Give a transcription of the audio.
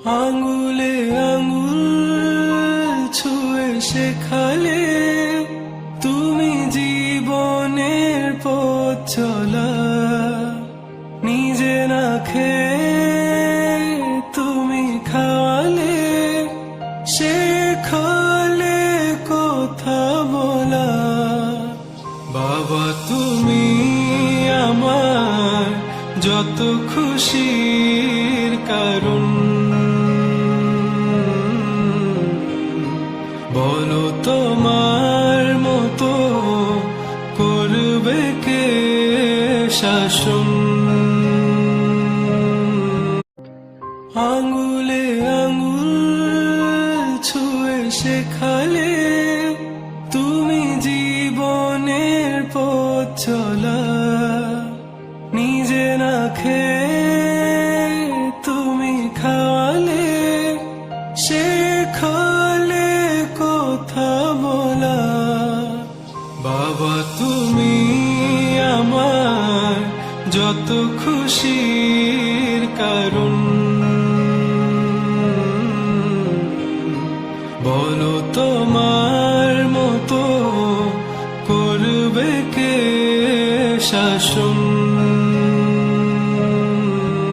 আঙুলে আঙুল ছুঁয়ে শেখালে তুমি জীবনের পথ চলা। নিজে না খেয়ে তুমি খাওয়ালে, শেখালে কথা বলা। বাবা তুমি আমার যত খুশির কারণ, বলো তোমার মতো করবে কে শাসন। আঙুলে আঙুল ছুঁয়ে শেখালে তুমি জীবনের পথ চলা। নিজে না খেয়ে তুমি খাওয়ালে, শেখালে কথা বলা। বাবা তুমি আমার যত খুশির কারণ।